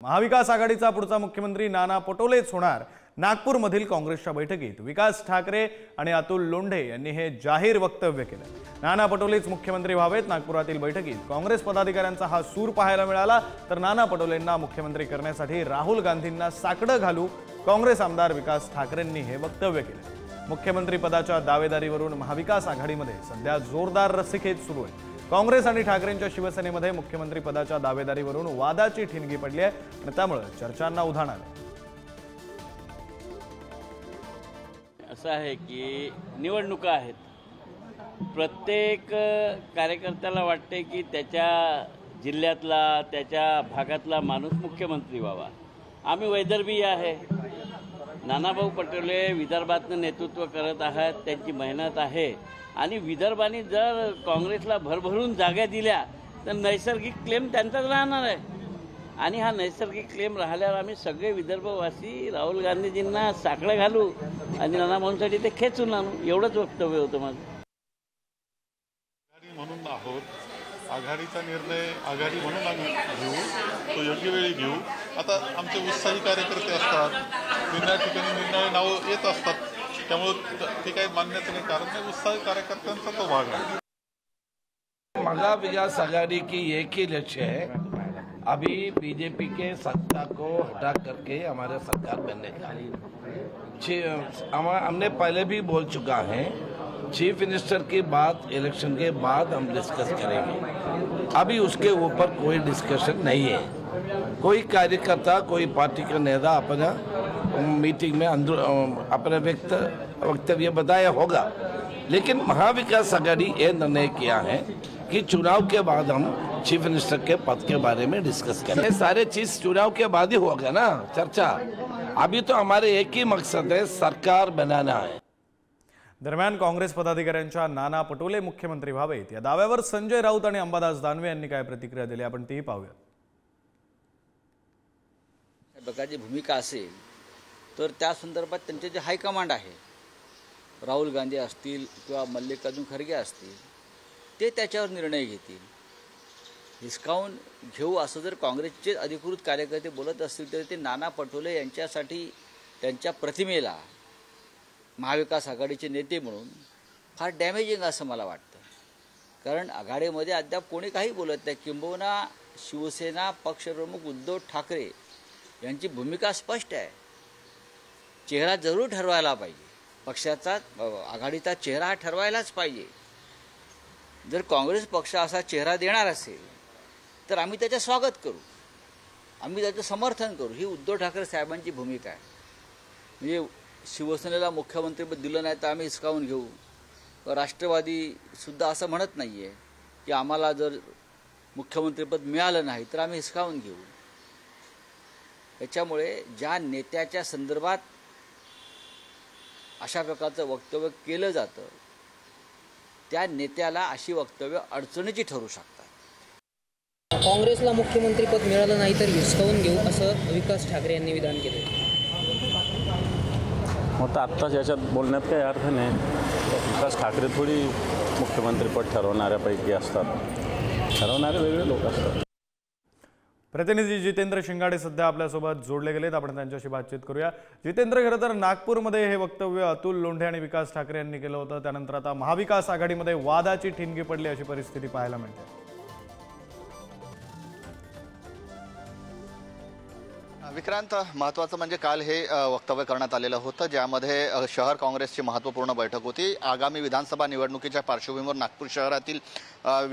महाविकास आघाडीचा पुढचा मुख्यमंत्री नाना पटोलेच होणार। नागपूरमधील काँग्रेसच्या बैठकीत विकास ठाकरे आणि अतुल लोंढे यांनी हे जाहीर वक्तव्य केलं। नाना पटोलेच मुख्यमंत्री व्हावेत। नागपुरातील बैठकीत काँग्रेस पदाधिकाऱ्यांचा हा सूर पाहायला मिळाला। तर नाना पटोलेंना मुख्यमंत्री करण्यासाठी राहुल गांधींना साकडं घालू काँग्रेस आमदार विकास ठाकरेंनी हे वक्तव्य केले। मुख्यमंत्री पदाच्या दावेदारीवरून महाविकास आघाडीमध्ये सध्या जोरदार रस्सीखेच सुरू आहे। काँग्रेस आणि ठाकरेंच्या शिवसेनेमध्ये मुख्यमंत्री पदाच्या दावेदारीवरून वादाची ठिणगी पडली आहे आणि त्यामुळे चर्चांना उधाण आले। असं आहे की निवडणुका आहेत, प्रत्येक कार्यकर्त्याला वाटते की त्याच्या जिल्ह्यातला त्याच्या भागातला माणूस मुख्यमंत्री व्हावा। आम्ही वैदर्भी आहे, नानाभाऊ पटोले विदर्भातनं नेतृत्व करत आहेत, त्यांची मेहनत आहे आणि विदर्भाने जर काँग्रेसला भरभरून जागा दिल्या तर नैसर्गिक क्लेम त्यांचाच राहणार आहे आणि हा नैसर्गिक क्लेम राहिल्यावर आम्ही सगळे विदर्भवासी राहुल गांधीजींना साकडं घालू आणि नानाभाऊंसाठी ते खेचून आणू, एवढंच वक्तव्य होतं माझं। म्हणून आहोत, आघाडीचा निर्णय आघाडी म्हणून आम्ही घेऊ, तो योग्य वेळी घेऊ। आता आमचे उत्साही कार्यकर्ते असतात, निर्णय ठिकाणी निर्णय नाव येत असतात, त्यामुळे ते काही मान्यता नाही, कारण ते उत्साही कार्यकर्त्यांचा तो भाग आहे। महाविकास आघाड़ी की एक ही लक्ष्य है, अभी बीजेपी के सत्ता को हटा करके हमारे सरकार बनने का। हमने पहले भी बोल चुका है, चीफ मिनिस्टर की बात इलेक्शन के बाद हम डिस्कस करेंगे। अभी उसके ऊपर कोई डिस्कशन नहीं है। कोई कार्यकर्ता कोई पार्टी का नेता अपना मीटिंग में अपना वक्तव्य बताया होगा, लेकिन महाविकास आघाड़ी ये निर्णय किया है कि चुनाव के बाद हम चीफ मिनिस्टर के पद के बारे में डिस्कस करें। सारे चीज चुनाव के बाद ही होगा ना चर्चा। अभी तो हमारे एक ही मकसद है, सरकार बनाना है। दरम्यान काँग्रेस पदाधिकाऱ्यांच्या नाना पटोले मुख्यमंत्री व्हावेत या दाव्यावर संजय राऊत आणि अंबादास दानवे यांनी काय प्रतिक्रिया दिली आपण तीही पाहूया। प्रकारची भूमिका असेल तर त्या संदर्भात त्यांचे जे हायकमांड आहे, राहुल गांधी असतील किंवा मल्लिकार्जुन खरगे असतील, ते त्याच्यावर निर्णय घेतील। हिसकावून घेऊ असं जर काँग्रेसचे अधिकृत कार्यकर्ते बोलत असतील तर ते नाना पटोले यांच्यासाठी त्यांच्या प्रतिमेला महाविकास आघाडीचे नेते म्हणून फार डॅमेजिंग असं मला वाटतं। कारण आघाडीमध्ये अद्याप कोणी काही बोलत नाही, किंबहुना शिवसेना पक्षप्रमुख उद्धव ठाकरे यांची भूमिका स्पष्ट आहे। चेहरा जरूर ठरवायला पाहिजे, पक्षाचा आघाडीचा चेहरा ठरवायलाच पाहिजे। जर काँग्रेस पक्ष असा चेहरा देणार असेल तर आम्ही त्याचं स्वागत करू, आम्ही त्याचं समर्थन करू। ही उद्धव ठाकरे साहेबांची भूमिका आहे। म्हणजे शिवसेनेला मुख्यमंत्रीपद दिलं नाही तर आम्ही हिसकावून घेऊ, राष्ट्रवादीसुद्धा असं म्हणत नाही आहे की आम्हाला जर मुख्यमंत्रीपद मिळालं नाही तर आम्ही हिसकावून घेऊ। त्याच्यामुळे ज्या नेत्याच्या संदर्भात अशा प्रकारचं वक्तव्य केलं जातं त्या नेत्याला अशी वक्तव्य अडचणीची ठरू शकतात। काँग्रेसला मुख्यमंत्रीपद मिळालं नाही तर हिसकावून घेऊ असं विकास ठाकरे यांनी विधान केलं। मग आत्ताच याच्यात बोलण्यात काही अर्थ नाही। विकास ठाकरे थोडी मुख्यमंत्रीपद ठरवणाऱ्यापैकी असतात, ठरवणारे वेगळे लोक असतात। प्रतिनिधी जितेंद्र शिंगाडे सध्या आपल्यासोबत जोडले गेलेत, आपण त्यांच्याशी बातचीत करूया। जितेंद्र, खरं तर नागपूरमध्ये हे वक्तव्य अतुल लोंढे आणि विकास ठाकरे यांनी केलं होतं, त्यानंतर आता महाविकास आघाडीमध्ये वादाची ठिणगी पडली अशी परिस्थिती पाहायला मिळते। विक्रांत, महत्त्वाचं म्हणजे काल हे वक्तव्य करण्यात आलेलं होतं, ज्यामध्ये शहर काँग्रेसची महत्त्वपूर्ण बैठक होती। आगामी विधानसभा निवडणुकीच्या पार्श्वभूमीवर नागपूर शहरातील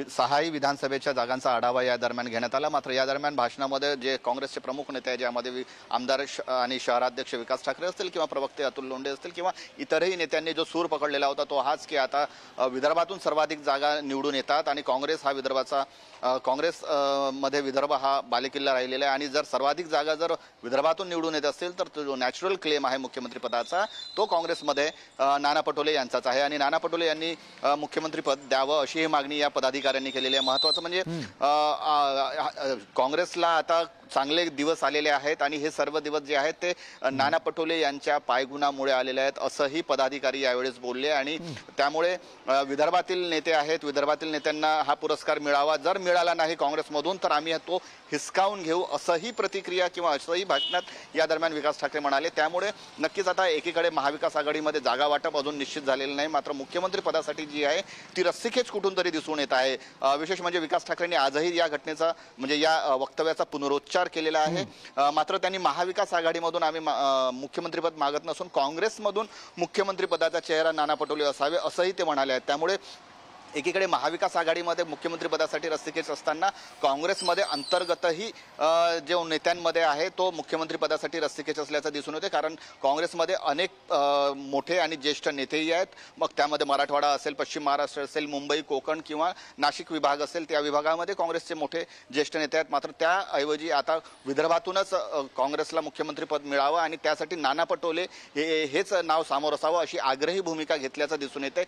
6 विधानसभेच्या जागांचा आढावा या दरम्यान घेण्यात आला। मात्र या दरम्यान भाषणामध्ये जे काँग्रेसचे प्रमुख नेते आहेत, ज्यामध्ये आमदार आणि शहराध्यक्ष विकास ठाकरे असतील किंवा प्रवक्ते अतुल लोंढे असतील किंवा इतरही नेत्यांनी जो सूर पकडलेला होता तो हाच की आता विदर्भातून सर्वाधिक जागा निवडून येतात आणि काँग्रेस हा विदर्भाचा काँग्रेसमध्ये विदर्भ हा बालेकिल्ला राहिलेला आहे आणि जर सर्वाधिक जागा जर विदर्भातून निवडून येत असेल तर जो नॅचरल क्लेम आहे मुख्यमंत्री पदाचा तो काँग्रेसमध्ये नाना पटोले यांचाच आहे आणि नाना पटोले यांनी मुख्यमंत्रीपद द्यावं अशी मागणी या पदाधिकाऱ्यांनी केलेली आहे। महत्त्वाचं म्हणजे काँग्रेसला आता चांगले दिवस आलेले आहेत आणि हे सर्व दिवस जे आहेत ते नाना पटोले यांच्या पायगुणामुळे आलेले आहेत असंही पदाधिकारी यावेळेस बोलले। आणि त्यामुळे विदर्भातील नेते आहेत, विदर्भातील नेत्यांना हा पुरस्कार मिळावा, जर मिळाला नाही काँग्रेसमधून तर आम्ही तो हिसकावून घेऊ असंही प्रतिक्रिया किंवा असंही भाषणात या दरम्यान विकास ठाकरे म्हणाले। त्यामुळे नक्कीच आता एकीकडे महाविकास आघाडीमध्ये जागा वाटप अजून निश्चित झालेलं नाही, मात्र मुख्यमंत्री पदासाठी जी आहे ती रस्सीखेच कुठून तरी दिसून येत आहे। विशेष म्हणजे विकास ठाकरेंनी आजही या घटनेचा म्हणजे या वक्तव्याचा पुनरुच्चार केलेला आहे। मात्र त्यांनी महाविकास आघाडीमधून आम्ही मुख्यमंत्रीपद मागत नसून काँग्रेसमधून मुख्यमंत्री पदाचा चेहरा नाना पटोले असावे असंही ते म्हणाले आहेत। त्यामुळे एकीकडे महाविकास आघाडीमध्ये मुख्यमंत्री पदासाठी रस्सीखेच असताना काँग्रेसमध्ये अंतर्गतही जे नेत्यांमध्ये आहे तो मुख्यमंत्री पदासाठी रस्सीखेच असल्याचं दिसून येते। कारण काँग्रेसमध्ये अनेक मोठे आणि ज्येष्ठ नेतेही आहेत, मग त्यामध्ये मराठवाडा असेल, पश्चिम महाराष्ट्र असेल, मुंबई, कोकण किंवा नाशिक विभाग असेल, त्या विभागामध्ये काँग्रेसचे मोठे ज्येष्ठ नेते आहेत। मात्र त्याऐवजी आता विदर्भातूनच काँग्रेसला मुख्यमंत्रीपद मिळावं आणि त्यासाठी नाना पटोले हेच नाव सामोरं असावं अशी आग्रही भूमिका घेतल्याचं दिसून येते।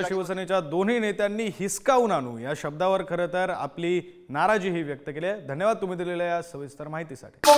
शिवसेनेच्या दोन्ही नेत्यांनी हिसकावून आणू या शब्दावर खरं तर आपली नाराजीही व्यक्त केली आहे। धन्यवाद तुम्ही दिलेल्या या सविस्तर माहितीसाठी।